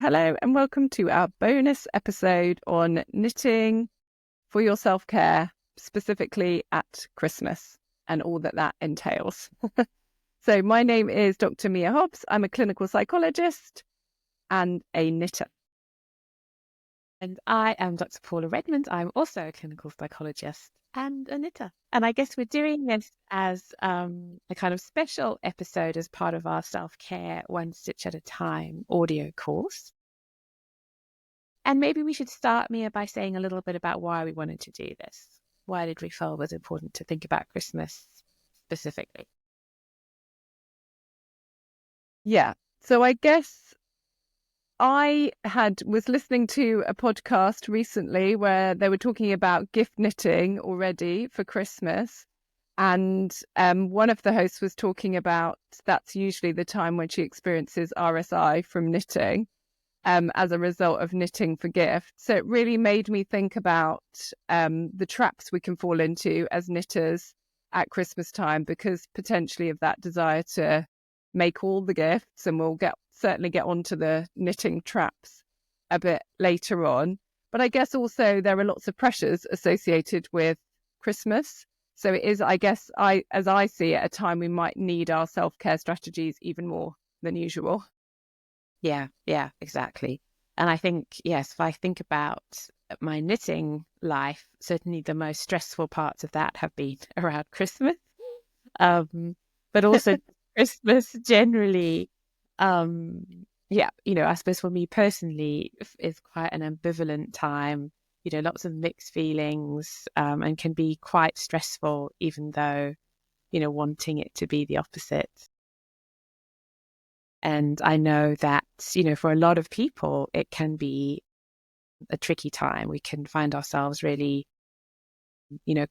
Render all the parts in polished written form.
Hello and welcome to our bonus episode on knitting for your self-care, specifically at Christmas and all that entails. So my name is Dr. Mia Hobbs. I'm a clinical psychologist and a knitter. And I am Dr. Paula Redmond. I'm also a clinical psychologist and a knitter. And I guess we're doing this as a kind of special episode as part of our self-care One Stitch at a Time audio course. And maybe we should start, Mia, by saying a little bit about why we wanted to do this. Why did we feel it was important to think about Christmas specifically? Yeah, so I guess I was listening to a podcast recently where they were talking about gift knitting already for Christmas. And one of the hosts was talking about that's usually the time when she experiences RSI from knitting as a result of knitting for gifts. So it really made me think about the traps we can fall into as knitters at Christmas time, because potentially of that desire to make all the gifts, and we'll certainly get onto the knitting traps a bit later on. But I guess also there are lots of pressures associated with Christmas. So it is, I guess, as I see it, a time we might need our self-care strategies even more than usual. Yeah, exactly. And I think, yes, if I think about my knitting life, certainly the most stressful parts of that have been around Christmas. But also Christmas generally, I suppose for me personally is quite an ambivalent time, lots of mixed feelings, and can be quite stressful, even though, wanting it to be the opposite. And I know that, for a lot of people, it can be a tricky time. We can find ourselves really,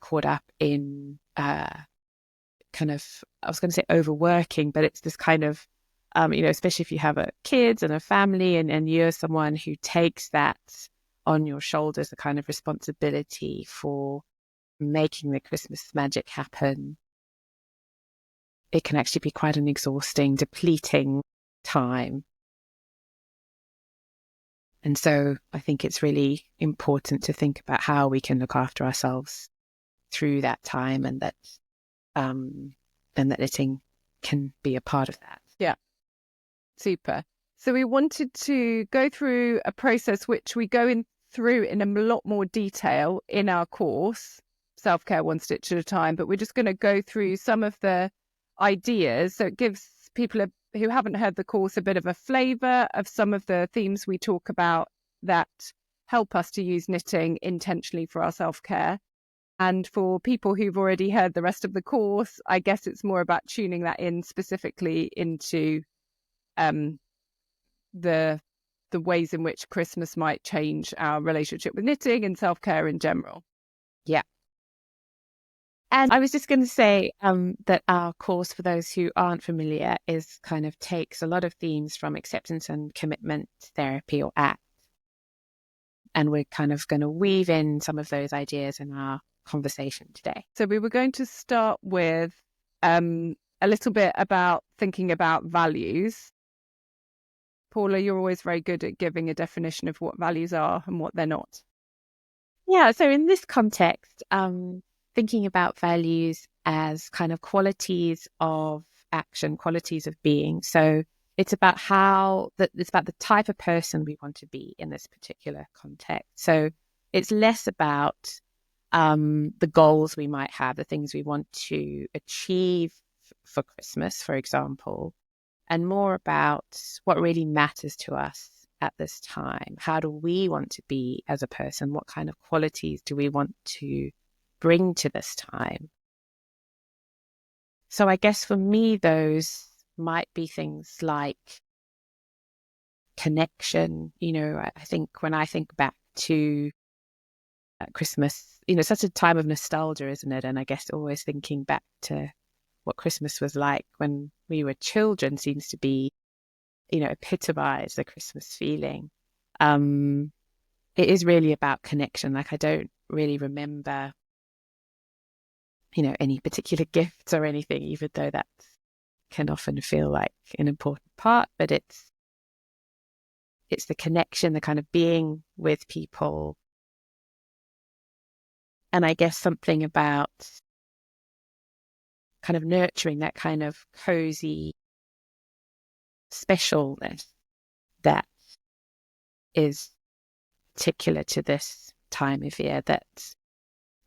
caught up in kind of, I was going to say overworking, but it's this kind of, especially if you have kids and a family and you're someone who takes that on your shoulders, the kind of responsibility for making the Christmas magic happen. It can actually be quite an exhausting, depleting time. And so I think it's really important to think about how we can look after ourselves through that time, and that knitting can be a part of that. Yeah, super. So we wanted to go through a process which we go through in a lot more detail in our course, Self-Care One Stitch at a Time, but we're just going to go through some of the ideas. So it gives people who haven't heard the course a bit of a flavour of some of the themes we talk about that help us to use knitting intentionally for our self-care. And for people who've already heard the rest of the course, I guess it's more about tuning that in specifically into the ways in which Christmas might change our relationship with knitting and self-care in general. Yeah. And I was just going to say that our course, for those who aren't familiar, is kind of takes a lot of themes from acceptance and commitment therapy, or ACT. And we're kind of going to weave in some of those ideas in our conversation today. So we were going to start with a little bit about thinking about values. Paula, you're always very good at giving a definition of what values are and what they're not. Yeah, so in this context, thinking about values as kind of qualities of action, qualities of being. So it's about it's about the type of person we want to be in this particular context. So it's less about the goals we might have, the things we want to achieve for Christmas, for example, and more about what really matters to us at this time. How do we want to be as a person? What kind of qualities do we want to bring to this time? So I guess for me, those might be things like connection. I think when I think back to Christmas, such a time of nostalgia, isn't it? And I guess always thinking back to what Christmas was like when we were children seems to be, epitomize the Christmas feeling. It is really about connection. Like, I don't really remember, any particular gifts or anything, even though that can often feel like an important part, but it's the connection, the kind of being with people. And I guess something about kind of nurturing that kind of cozy specialness that is particular to this time of year, that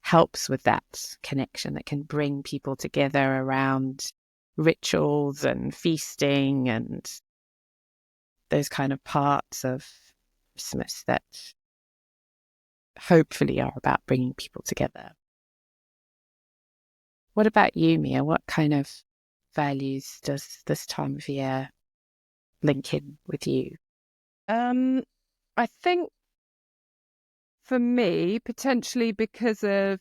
helps with that connection, that can bring people together around rituals and feasting and those kind of parts of Christmas that hopefully are about bringing people together. What about you, Mia? What kind of values does this time of year link in with you? I think for me, potentially because of,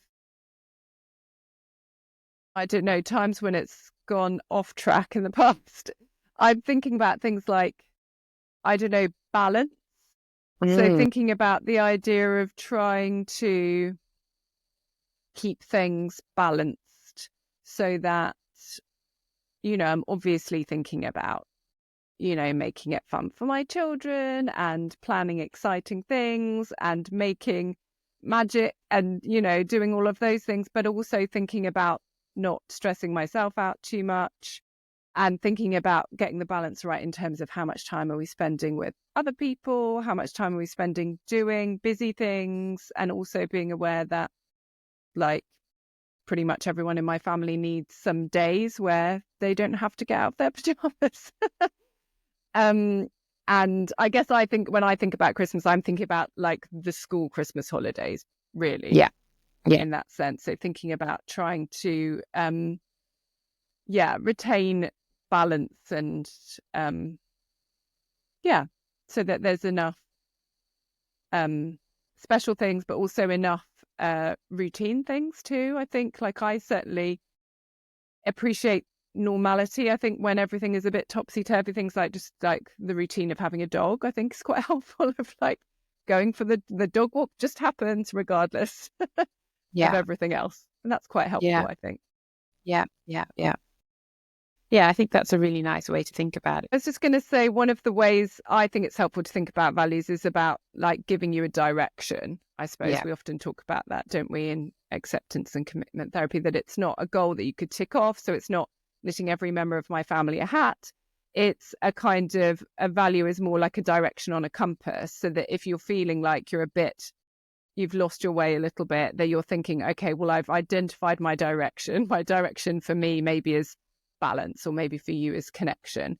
I don't know, times when it's gone off track in the past, I'm thinking about things like, I don't know, balance. So thinking about the idea of trying to keep things balanced so that, I'm obviously thinking about, making it fun for my children and planning exciting things and making magic and, doing all of those things, but also thinking about not stressing myself out too much and thinking about getting the balance right in terms of how much time are we spending with other people, how much time are we spending doing busy things, and also being aware that, like, pretty much everyone in my family needs some days where they don't have to get out of their pajamas. And I guess when I think about Christmas, I'm thinking about like the school Christmas holidays, really. Yeah. In that sense. So thinking about trying to, retain balance and, so that there's enough special things, but also enough routine things too. I think, like, I certainly appreciate normality. I think when everything is a bit topsy-turvy, things like just like the routine of having a dog, I think is quite helpful, of like going for the dog walk just happens regardless of everything else. And that's quite helpful, I think. Yeah. Yeah, I think that's a really nice way to think about it. I was just going to say, one of the ways I think it's helpful to think about values is about like giving you a direction. I suppose we often talk about that, don't we, in acceptance and commitment therapy, that it's not a goal that you could tick off. So it's not knitting every member of my family a hat. It's a kind of, a value is more like a direction on a compass, so that if you're feeling like you've lost your way a little bit, that you're thinking, okay, well, I've identified my direction. My direction for me maybe is balance, or maybe for you is connection.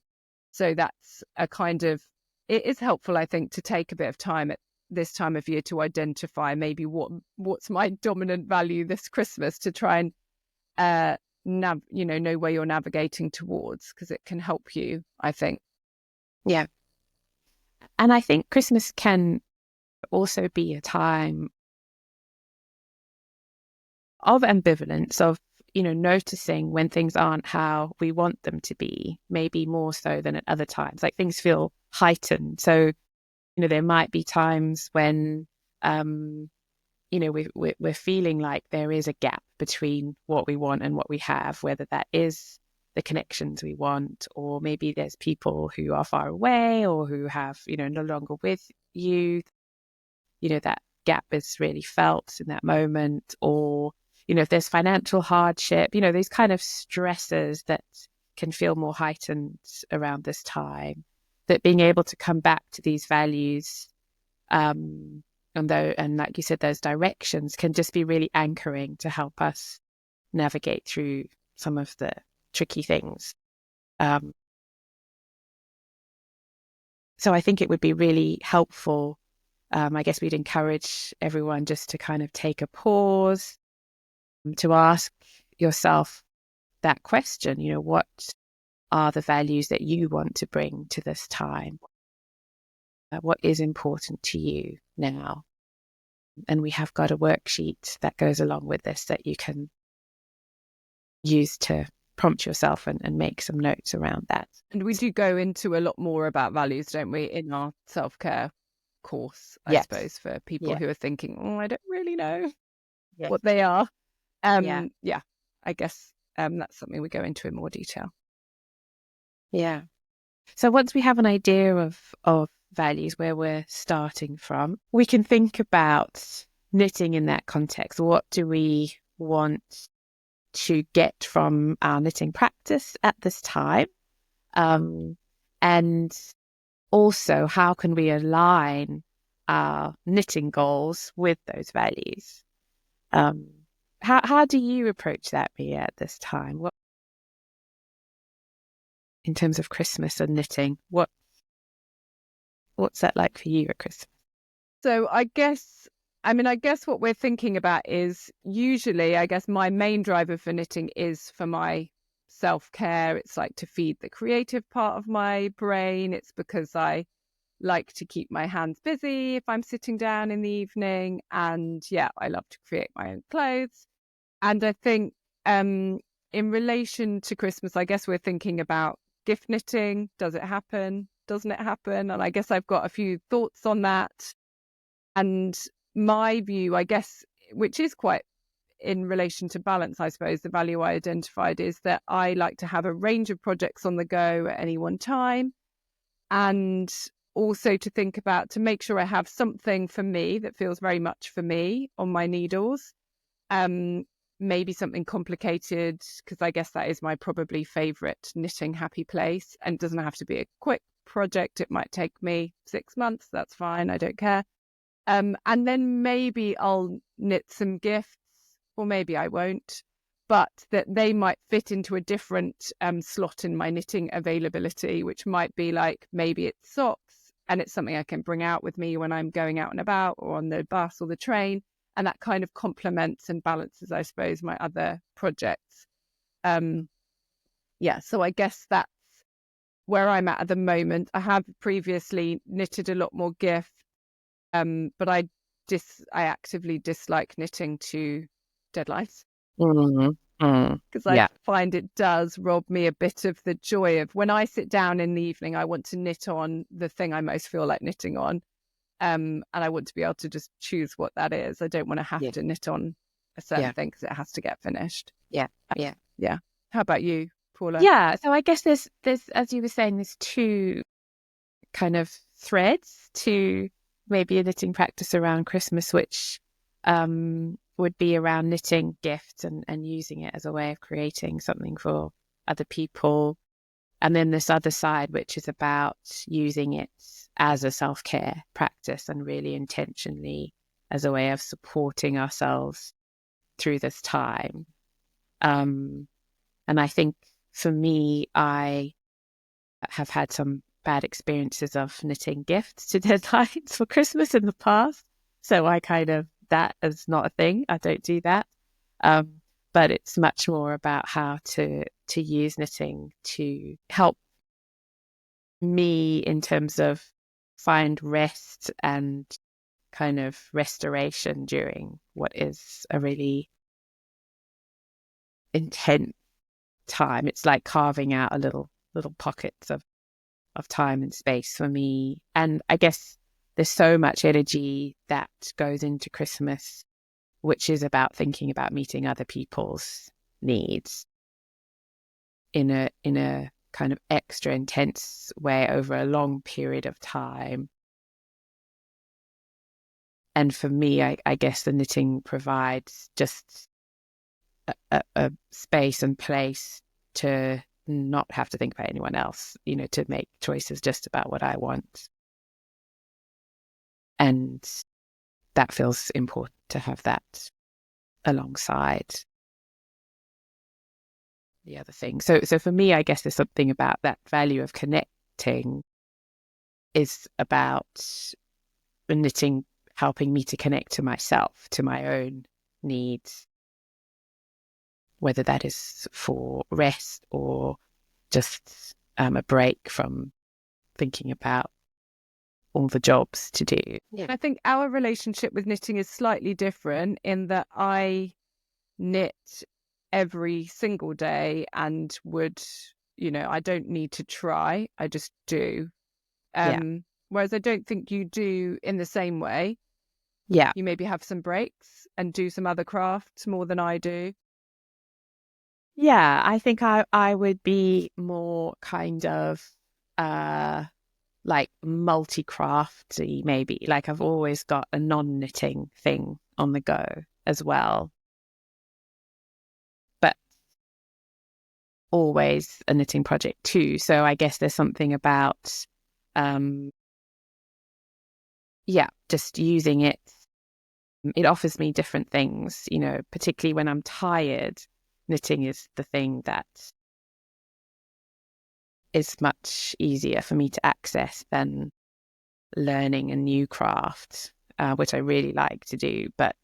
So that's a kind of, it is helpful, I think, to take a bit of time at this time of year to identify maybe what's my dominant value this Christmas, to try and know where you're navigating towards, because it can help you, I think. Yeah. And I think Christmas can also be a time of ambivalence, of, noticing when things aren't how we want them to be, maybe more so than at other times. Like, things feel heightened. So, there might be times when, we're feeling like there is a gap between what we want and what we have, whether that is the connections we want, or maybe there's people who are far away or who have, no longer with you. That gap is really felt in that moment. Or, if there's financial hardship, these kind of stressors that can feel more heightened around this time, that being able to come back to these values, and like you said, those directions can just be really anchoring to help us navigate through some of the tricky things. So I think it would be really helpful. I guess we'd encourage everyone just to kind of take a pause, to ask yourself that question, what are the values that you want to bring to this time? What is important to you now? And we have got a worksheet that goes along with this that you can use to prompt yourself and make some notes around that. And we do go into a lot more about values, don't we, in our self-care course, I suppose, for people who are thinking, I don't really know what they are. I guess that's something we go into in more detail. Yeah. So once we have an idea of values, where we're starting from, we can think about knitting in that context. What do we want to get from our knitting practice at this time? And also, how can we align our knitting goals with those values? How do you approach that, Mia, at this time? What, in terms of Christmas and knitting, what's that like for you at Christmas? So I guess what we're thinking about is usually, I guess my main driver for knitting is for my self-care. It's like to feed the creative part of my brain. It's because I like to keep my hands busy if I'm sitting down in the evening. And yeah, I love to create my own clothes. And I think in relation to Christmas, I guess we're thinking about gift knitting. Does it happen? Doesn't it happen? And I guess I've got a few thoughts on that. And my view, I guess, which is quite in relation to balance, I suppose, the value I identified is that I like to have a range of projects on the go at any one time. And also to think about, to make sure I have something for me that feels very much for me on my needles. Maybe something complicated, because I guess that is my probably favorite knitting happy place. And it doesn't have to be a quick project. It might take me 6 months. That's fine. I don't care. And then maybe I'll knit some gifts, or maybe I won't, but that they might fit into a different slot in my knitting availability, which might be like, maybe it's socks and it's something I can bring out with me when I'm going out and about or on the bus or the train. And that kind of complements and balances, I suppose, my other projects. So I guess that's where I'm at the moment. I have previously knitted a lot more gifts, but I actively dislike knitting to deadlines because I Yeah. find it does rob me a bit of the joy of when I sit down in the evening. I want to knit on the thing I most feel like knitting on, and I want to be able to just choose what that is. I don't want to have to knit on a certain thing because it has to get finished. Yeah. Yeah. How about you, Paula? Yeah. So I guess there's, as you were saying, there's two kind of threads to maybe a knitting practice around Christmas, which would be around knitting gifts and using it as a way of creating something for other people. And then this other side, which is about using it as a self-care practice and really intentionally as a way of supporting ourselves through this time. And I think for me, I have had some bad experiences of knitting gifts to deadlines for Christmas in the past. So I kind of, that is not a thing. I don't do that. But it's much more about how to use knitting to help me in terms of find rest and kind of restoration during what is a really intense time. It's like carving out a little pockets of time and space for me. And I guess there's so much energy that goes into Christmas, which is about thinking about meeting other people's needs in a kind of extra intense way over a long period of time. And for me, I guess the knitting provides just a space and place to not have to think about anyone else, to make choices just about what I want. And that feels important to have that alongside the other thing. So for me, I guess there's something about that value of connecting is about knitting helping me to connect to myself, to my own needs, whether that is for rest or just a break from thinking about all the jobs to do. Yeah. I think our relationship with knitting is slightly different in that I knit every single day and would, I don't need to try, I just do. Whereas I don't think you do in the same way. Yeah. You maybe have some breaks and do some other crafts more than I do. Yeah, I think I would be more kind of like multi-crafty, maybe. Like I've always got a non-knitting thing on the go as well, but always a knitting project too. So I guess there's something about, just using it. It offers me different things, particularly when I'm tired. Knitting is the thing that is much easier for me to access than learning a new craft, which I really like to do, but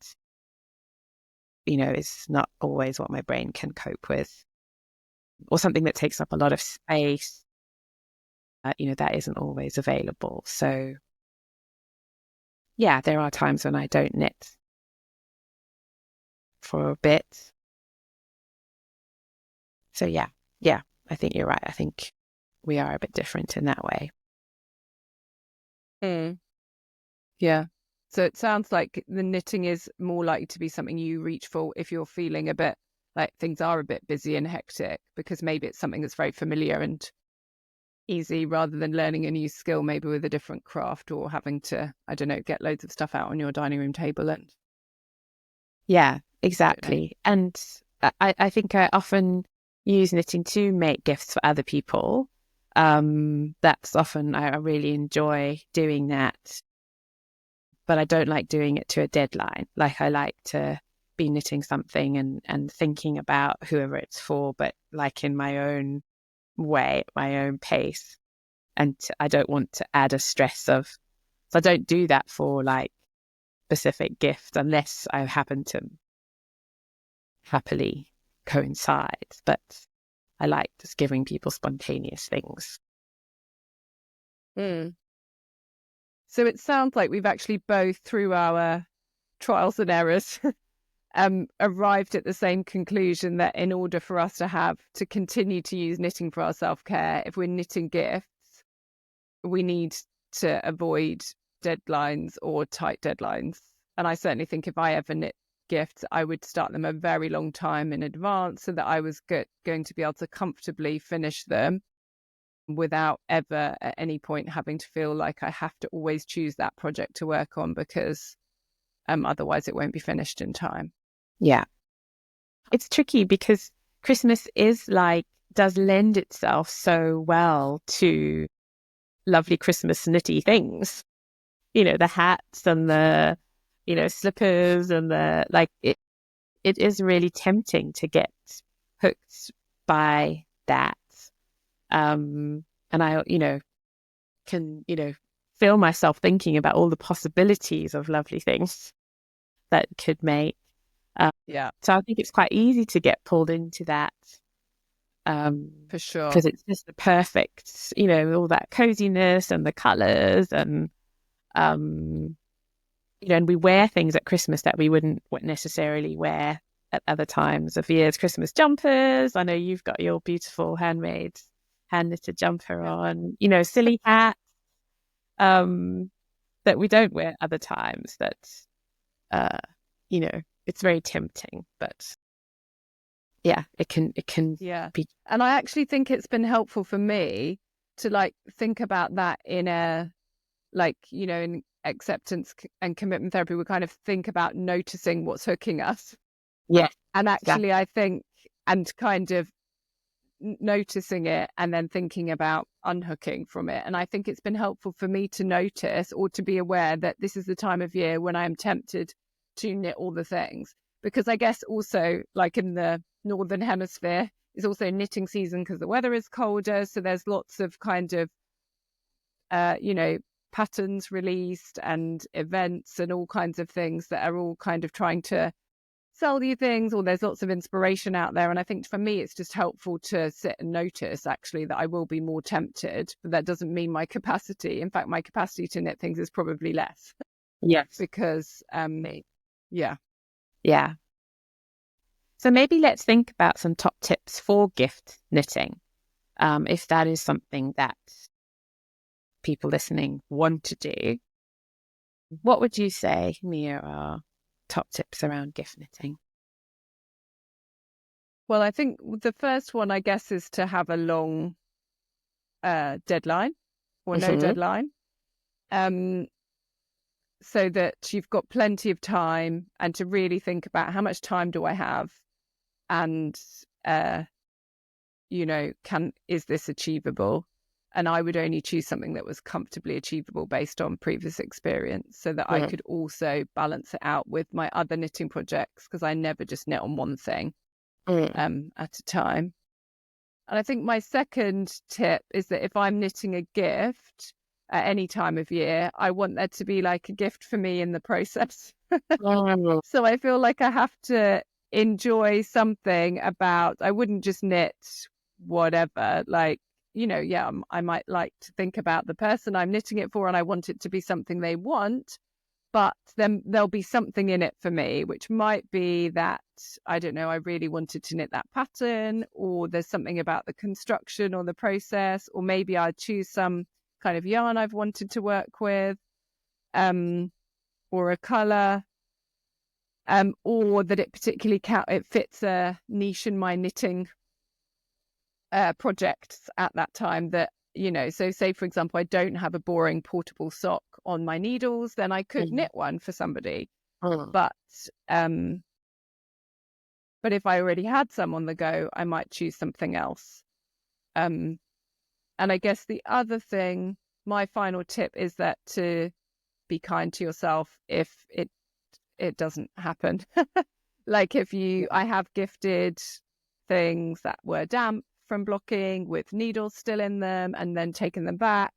it's not always what my brain can cope with, or something that takes up a lot of space. That isn't always available. So yeah, there are times when I don't knit for a bit. So yeah, I think you're right. I think we are a bit different in that way. Yeah. So it sounds like the knitting is more likely to be something you reach for if you're feeling a bit like things are a bit busy and hectic, because maybe it's something that's very familiar and easy, rather than learning a new skill, maybe with a different craft, or having to, I don't know, get loads of stuff out on your dining room table. And yeah, exactly. And I think I often use knitting to make gifts for other people. That's often, I really enjoy doing that, but I don't like doing it to a deadline. Like I like to be knitting something and thinking about whoever it's for, but like in my own way, my own pace. And I don't want to add a stress of, so I don't do that for like specific gifts unless I happen to happily coincide. But I like just giving people spontaneous things. So it sounds like we've actually both, through our trials and errors, arrived at the same conclusion that in order for us to continue to use knitting for our self-care, if we're knitting gifts, we need to avoid deadlines or tight deadlines. And I certainly think if I ever knit gifts, I would start them a very long time in advance so that I was going to be able to comfortably finish them without ever at any point having to feel like I have to always choose that project to work on, because otherwise it won't be finished in time. Yeah. It's tricky because Christmas does lend itself so well to lovely Christmas knitty things. The hats and the, slippers and it is really tempting to get hooked by that. And I, can, feel myself thinking about all the possibilities of lovely things that could make. So I think it's quite easy to get pulled into that. For sure. Because it's just the perfect, all that coziness and the colours and, and we wear things at Christmas that we wouldn't necessarily wear at other times of years. Christmas jumpers. I know you've got your beautiful handmade, hand-knitted jumper on, silly hats that we don't wear other times that, it's very tempting, but yeah, it can be. And I actually think it's been helpful for me to think about that in a, in acceptance and commitment therapy, we kind of think about noticing what's hooking us. Yeah. And actually, I think, and kind of noticing it and then thinking about unhooking from it. And I think it's been helpful for me to notice or to be aware that this is the time of year when I am tempted to knit all the things. Because I guess also, like in the Northern Hemisphere, it's also knitting season because the weather is colder. So there's lots of kind of, patterns released and events and all kinds of things that are all kind of trying to sell you things, or there's lots of inspiration out there. And I think for me, it's just helpful to sit and notice actually that I will be more tempted, but that doesn't mean my capacity. In fact, my capacity to knit things is probably less. Yes. Because, yeah. So maybe let's think about some top tips for gift knitting. If that is something that people listening want to do, what would you say, Mia, are top tips around gift knitting? Well, I think the first one, I guess, is to have a long deadline or no deadline. So that you've got plenty of time and to really think about how much time do I have, and is this achievable? And I would only choose something that was comfortably achievable based on previous experience, so that I could also balance it out with my other knitting projects, because I never just knit on one thing at a time. And I think my second tip is that if I'm knitting a gift at any time of year, I want there to be like a gift for me in the process. So I feel like I have to enjoy something about, I wouldn't just knit whatever, like, I might like to think about the person I'm knitting it for, and I want it to be something they want, but then there'll be something in it for me, which might be that, I don't know, I really wanted to knit that pattern, or there's something about the construction or the process, or maybe I choose some kind of yarn I've wanted to work with, or a color, or that it particularly it fits a niche in my knitting projects at that time. That, so say for example, I don't have a boring portable sock on my needles, then I could knit one for somebody. But if I already had some on the go, I might choose something else. And I guess the other thing, my final tip, is that to be kind to yourself if it doesn't happen. Like I have gifted things that were damp from blocking with needles still in them, and then taken them back,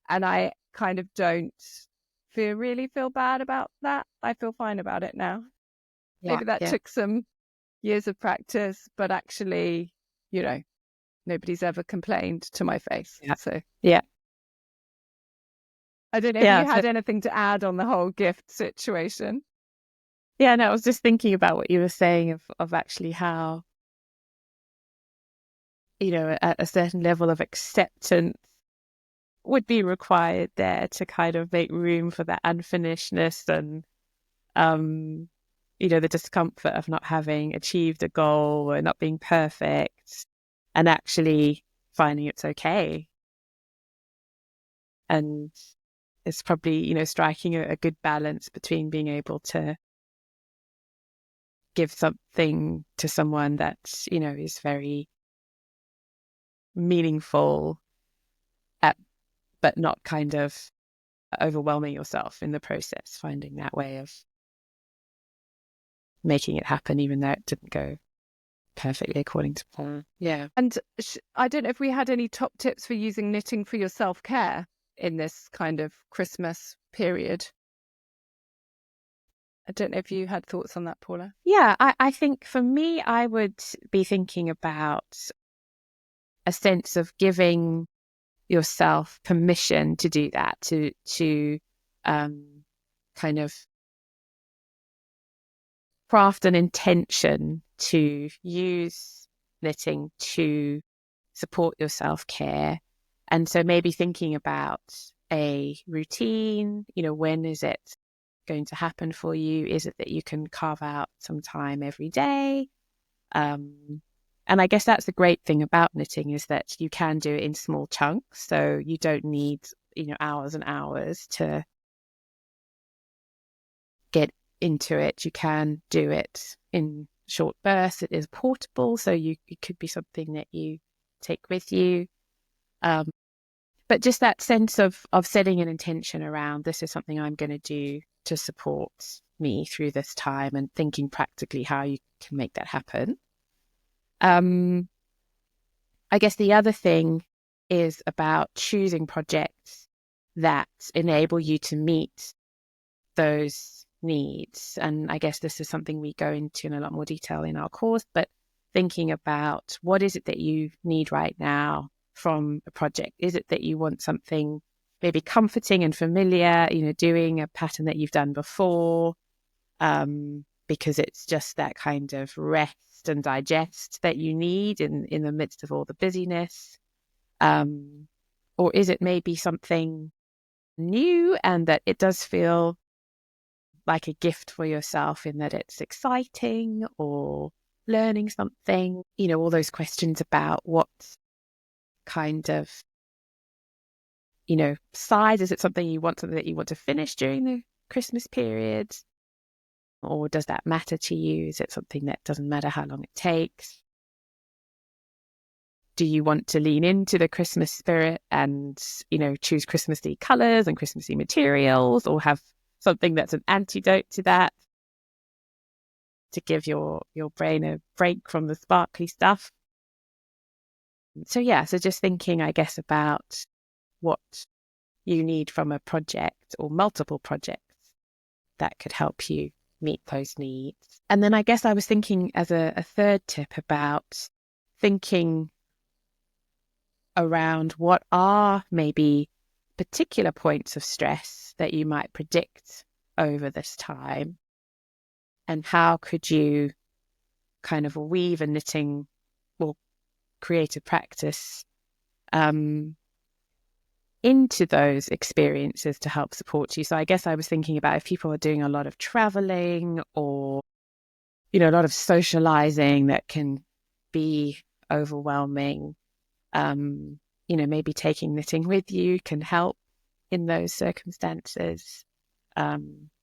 and I kind of don't really feel bad about that. I feel fine about it now. Maybe that took some years of practice, but actually, nobody's ever complained to my face. So I don't know if you had anything to add on the whole gift situation. Yeah, no, I was just thinking about what you were saying of actually how, at a certain level of acceptance would be required there to kind of make room for that unfinishedness and, the discomfort of not having achieved a goal or not being perfect, and actually finding it's okay. And it's probably, striking a good balance between being able to give something to someone that, is very meaningful, but not kind of overwhelming yourself in the process, finding that way of making it happen, even though it didn't go perfectly according to plan. Yeah. And I don't know if we had any top tips for using knitting for your self-care in this kind of Christmas period. I don't know if you had thoughts on that, Paula. Yeah, I think for me, I would be thinking about a sense of giving yourself permission to do that, to kind of craft an intention to use knitting to support your self-care. And so maybe thinking about a routine, when is it going to happen for you? Is it that you can carve out some time every day? And I guess that's the great thing about knitting, is that you can do it in small chunks. So you don't need, hours and hours to get into it. You can do it in short bursts. It is portable, so it could be something that you take with you. But just that sense of setting an intention around, this is something I'm going to do to support me through this time, and thinking practically how you can make that happen. I guess the other thing is about choosing projects that enable you to meet those needs. And I guess this is something we go into in a lot more detail in our course, but thinking about what is it that you need right now from a project. Is it that you want something maybe comforting and familiar, doing a pattern that you've done before, because it's just that kind of rest and digest that you need in the midst of all the busyness? Or is it maybe something new, and that it does feel like a gift for yourself in that it's exciting or learning something? All those questions about what kind of size? Is it something that you want to finish during the Christmas period? Or does that matter to you? Is it something that doesn't matter how long it takes? Do you want to lean into the Christmas spirit and, choose Christmassy colors and Christmassy materials, or have something that's an antidote to that to give your brain a break from the sparkly stuff? So just thinking, I guess, about what you need from a project or multiple projects that could help you meet those needs. And then I guess I was thinking as a third tip about thinking around what are maybe particular points of stress that you might predict over this time, and how could you kind of weave a knitting or creative practice into those experiences to help support you. So I guess I was thinking about if people are doing a lot of traveling or, a lot of socializing that can be overwhelming, maybe taking knitting with you can help in those circumstances,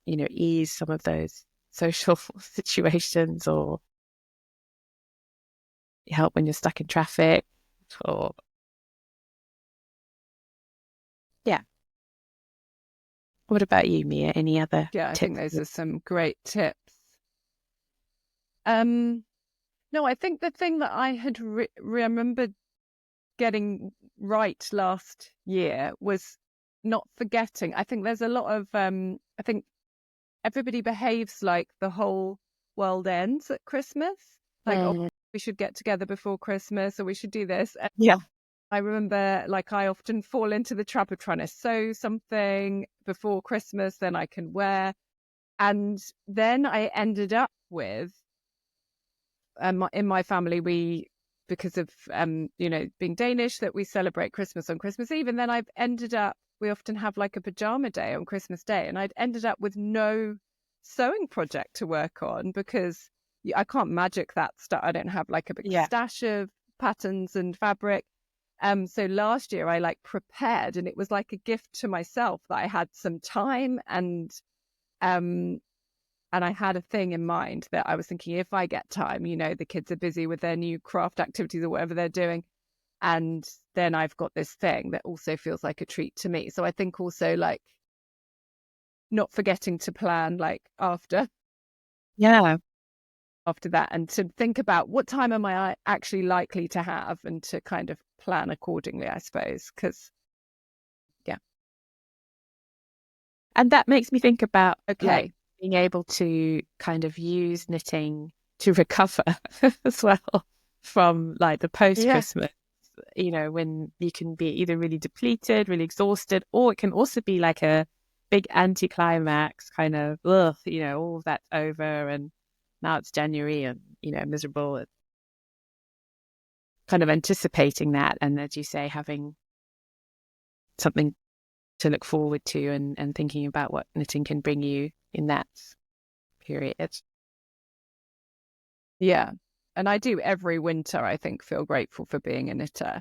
ease some of those social situations, or help when you're stuck in traffic, or What about you, Mia? Any other Yeah, I think tips? those are some great tips. No, I think the thing that I had remembered getting right last year was not forgetting. I think there's a lot of I think everybody behaves like the whole world ends at Christmas. Like, oh, we should get together before Christmas, or we should do this. And Yeah. I remember, like, I often fall into the trap of trying to sew something before Christmas, then I can wear. And then I ended up with, in my family, because of, being Danish, that we celebrate Christmas on Christmas Eve. And then we often have like a pajama day on Christmas Day. And I'd ended up with no sewing project to work on because I can't magic that stuff. I don't have like a big stash of patterns and fabric. So last year I like prepared, and it was like a gift to myself that I had some time, and I had a thing in mind that I was thinking, if I get time, the kids are busy with their new craft activities or whatever they're doing, and then I've got this thing that also feels like a treat to me. So I think also, like, not forgetting to plan, like, after that, and to think about what time am I actually likely to have, and to kind of plan accordingly, I suppose, because and that makes me think about like being able to kind of use knitting to recover as well from like the post-Christmas, when you can be either really depleted, really exhausted, or it can also be like a big anticlimax kind of, all of that's over and now it's January and, miserable. It's kind of anticipating that. And as you say, having something to look forward to, and thinking about what knitting can bring you in that period. Yeah. And I do every winter, I think, feel grateful for being a knitter,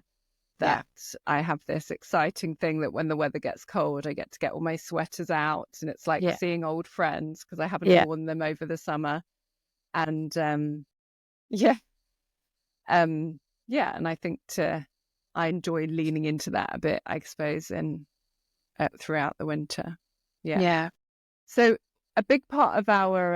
that I have this exciting thing that when the weather gets cold, I get to get all my sweaters out, and it's like seeing old friends because I haven't worn them over the summer. And and I think I enjoy leaning into that a bit, I suppose, and throughout the winter. So a big part of our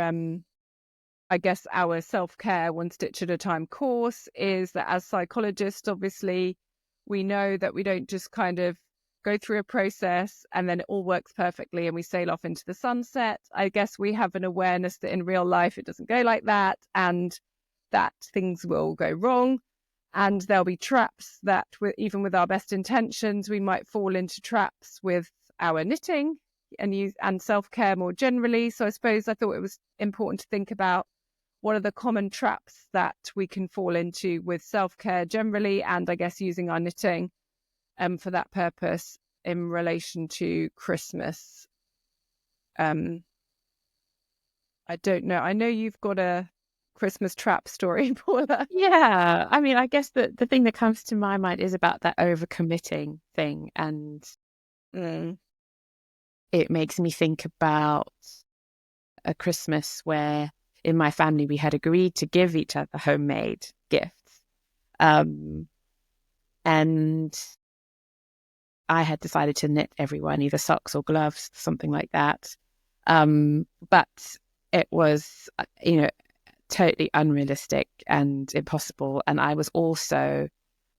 I guess our self-care one stitch at a time course is that, as psychologists, obviously we know that we don't just kind of go through a process and then it all works perfectly and we sail off into the sunset. I guess we have an awareness that in real life it doesn't go like that, and that things will go wrong, and there'll be traps that, even with our best intentions, we might fall into traps with our knitting and self-care more generally. So I suppose I thought it was important to think about what are the common traps that we can fall into with self-care generally, and I guess using our knitting for that purpose in relation to Christmas. I don't know. I know you've got a Christmas trap story, Paula. Yeah. I mean, I guess the thing that comes to my mind is about that overcommitting thing, and Mm. It makes me think about a Christmas where in my family we had agreed to give each other homemade gifts. Um, and I had decided to knit everyone either socks or gloves, something like that. But it was, totally unrealistic and impossible. And I was also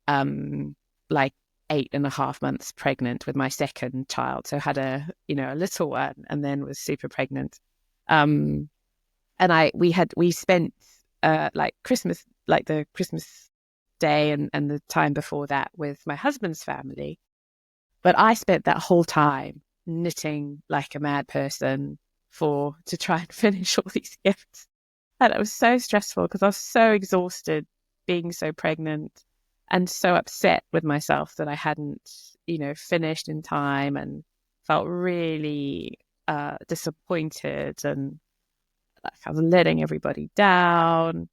like 8.5 months pregnant with my second child. So had a little one and then was super pregnant. Um, and we spent like Christmas, like the Christmas day and the time before that with my husband's family. But I spent that whole time knitting like a mad person to try and finish all these gifts. And it was so stressful because I was so exhausted being so pregnant and so upset with myself that I hadn't, finished in time, and felt really disappointed, and like I was letting everybody down.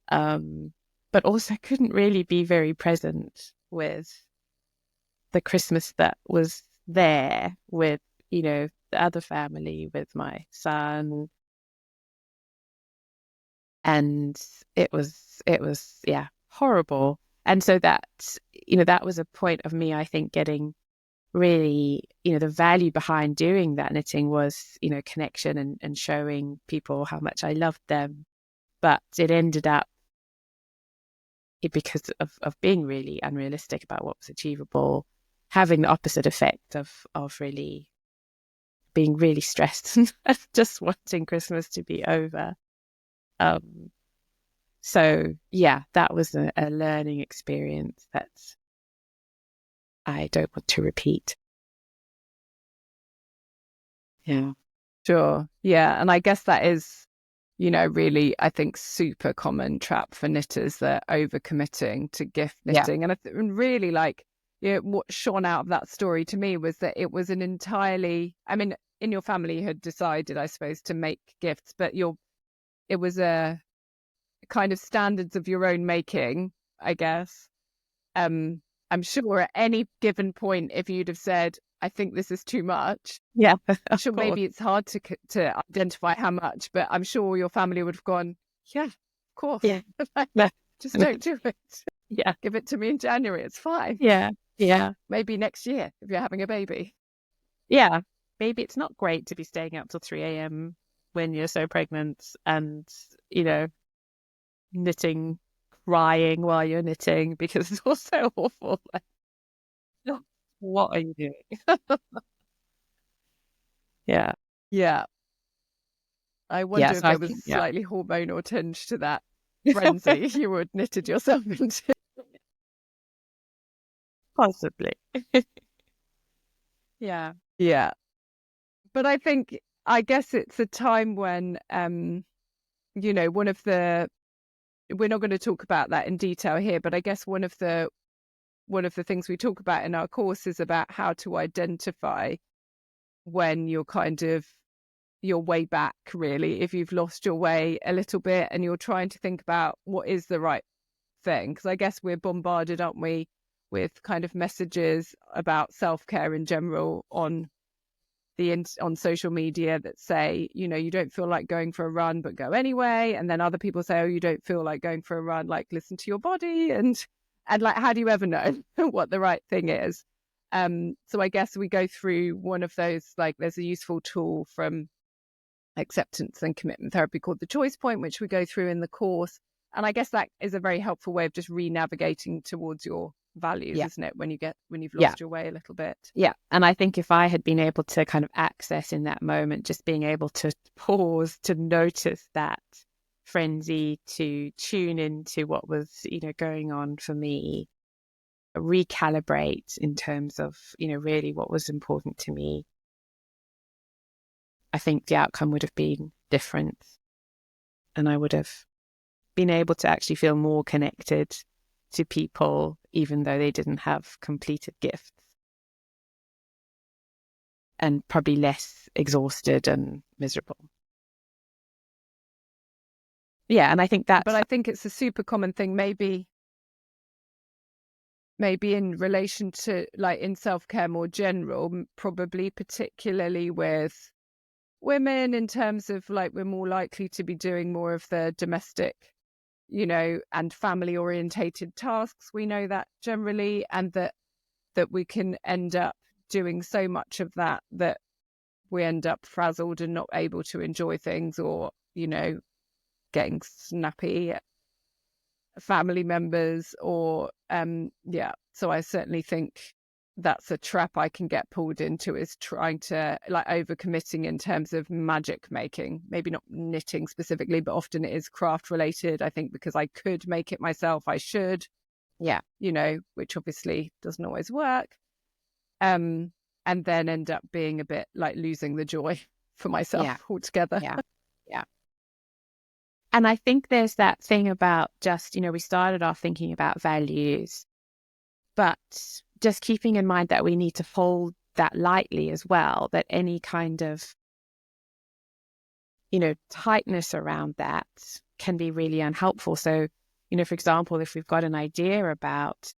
But also couldn't really be very present with the Christmas that was there with, the other family, with my son. And it was, yeah, horrible. And so that was a point of me, I think, getting really, the value behind doing that knitting was, connection and showing people how much I loved them. But it ended up, because of being really unrealistic about what was achievable, having the opposite effect of really being really stressed and just wanting Christmas to be over. Um, so yeah, that was a learning experience that I don't want to repeat. Yeah. Sure. Yeah. And I guess that is, really, I think, super common trap for knitters, that overcommitting to gift Yeah. knitting. And really, like, what shone out of that story to me was that it was an entirely, I mean, in your family you had decided, I suppose, to make gifts, but it was a kind of standards of your own making, I guess. Um, I'm sure at any given point, if you'd have said, I think this is too much, Yeah, I'm of sure course. maybe it's hard to identify how much, but I'm sure your family would have gone, yeah, of course. Yeah. Like, No. just don't do it. Yeah. Give it to me in January. It's fine. Yeah. Yeah. Maybe next year if you're having a baby. Yeah. Maybe it's not great to be staying up till 3 a.m. when you're so pregnant and, you know, knitting, crying while you're knitting because it's all so awful. Like, what are you doing? Yeah. Yeah. I Yeah. wonder if So I there was a think, yeah, slightly hormonal tinge to that frenzy you would knitted yourself into. possibly. Yeah. Yeah. But I guess it's a time when, one of the, we're not going to talk about that in detail here, but I guess one of the things we talk about in our course is about how to identify when you're kind of your way back, really, if you've lost your way a little bit and you're trying to think about what is the right thing. Because I guess we're bombarded, aren't we, with kind of messages about self-care in general on social media that say, you don't feel like going for a run, but go anyway. And then other people say, oh, you don't feel like going for a run, like listen to your body. And like, how do you ever know what the right thing is? So I guess we go through one of those, like there's a useful tool from acceptance and commitment therapy called the choice point, which we go through in the course. And I guess that is a very helpful way of just re-navigating towards your values, Yeah. isn't it? When you've Yeah. lost your way a little bit. Yeah. And I think if I had been able to kind of access in that moment, just being able to pause, to notice that frenzy, to tune into what was, going on for me, recalibrate in terms of, really what was important to me, I think the outcome would have been different. And I would have been able to actually feel more connected to people, even though they didn't have completed gifts, and probably less exhausted and miserable. Yeah. And I think But I think it's a super common thing. Maybe maybe in relation to like in self-care more general, probably particularly with women, in terms of like we're more likely to be doing more of the domestic, and family orientated tasks. We know that generally, and that we can end up doing so much of that we end up frazzled and not able to enjoy things, or getting snappy at family members, or so I certainly think that's a trap I can get pulled into, is trying to like overcommitting in terms of magic making. Maybe not knitting specifically, but often it is craft related. I think because I could make it myself, I should, which obviously doesn't always work. And then end up being a bit like losing the joy for myself altogether. Yeah. And I think there's that thing about just, we started off thinking about values, but just keeping in mind that we need to hold that lightly as well, that any kind of, tightness around that can be really unhelpful. So, for example, if we've got an idea about,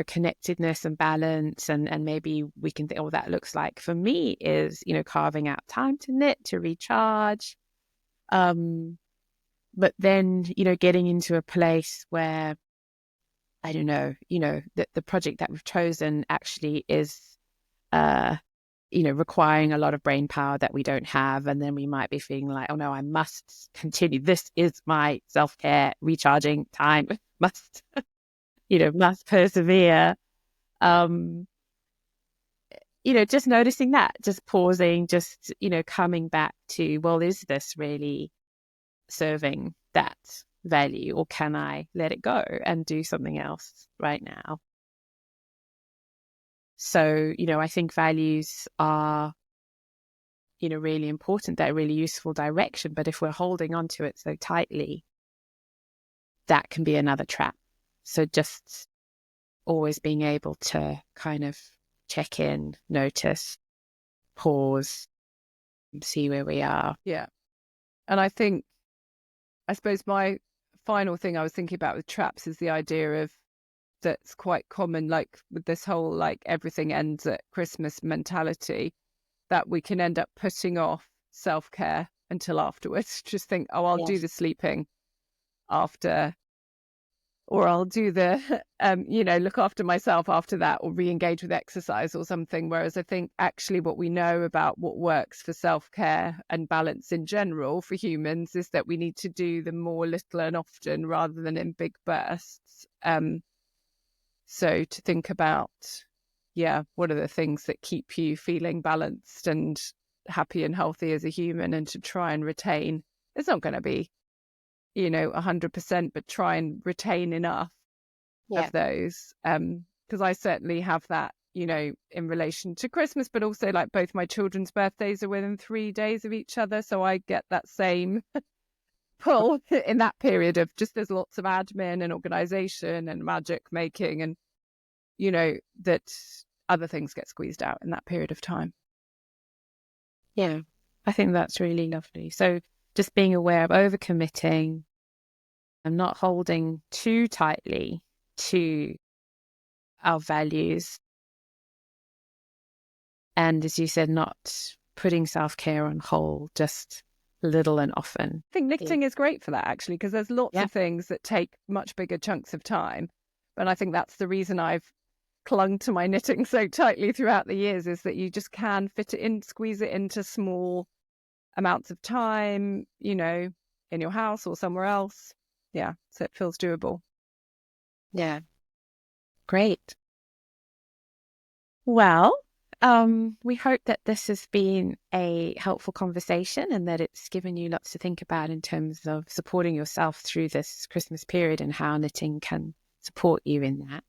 connectedness and balance, and maybe we can think, that looks like for me is, carving out time to knit, to recharge. But then, getting into a place where, I don't know, the project that we've chosen actually is, requiring a lot of brain power that we don't have. And then we might be feeling like, oh no, I must continue. This is my self-care recharging time. Must persevere. Just noticing that, just pausing, just, coming back to, well, is this really serving that value, or can I let it go and do something else right now? So, I think values are, really important. They're a really useful direction, but if we're holding on to it so tightly, that can be another trap. So just always being able to kind of check in, notice, pause, see where we are. Yeah. And I suppose my final thing I was thinking about with traps is the idea of, that's quite common, like with this whole like everything ends at Christmas mentality, that we can end up putting off self-care until afterwards. Just think, oh, I'll do the sleeping after, or I'll do the, look after myself after that, or re-engage with exercise or something. Whereas I think actually what we know about what works for self-care and balance in general for humans is that we need to do them more little and often rather than in big bursts. So to think about, what are the things that keep you feeling balanced and happy and healthy as a human, and to try and retain, it's not going to be 100%, but try and retain enough of those. Because I certainly have that, in relation to Christmas, but also like both my children's birthdays are within 3 days of each other. So I get that same pull in that period of just, there's lots of admin and organization and magic making, and, that other things get squeezed out in that period of time. Yeah, I think that's really lovely. So just being aware of overcommitting and not holding too tightly to our values. And as you said, not putting self-care on hold, just little and often. I think knitting is great for that, actually, because there's lots of things that take much bigger chunks of time. But I think that's the reason I've clung to my knitting so tightly throughout the years, is that you just can fit it in, squeeze it into small amounts of time, in your house or somewhere else. Yeah, so it feels doable. Yeah. Great. Well, we hope that this has been a helpful conversation, and that it's given you lots to think about in terms of supporting yourself through this Christmas period, and how knitting can support you in that.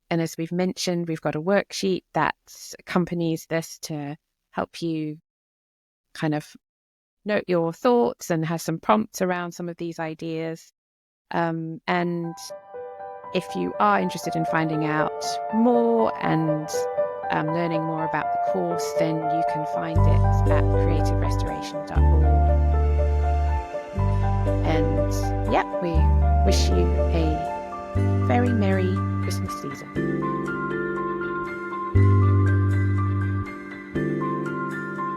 And as we've mentioned, we've got a worksheet that accompanies this to help you kind of note your thoughts and have some prompts around some of these ideas. And if you are interested in finding out more and learning more about the course, then you can find it at creativerestoration.org. And we wish you a very merry Christmas season.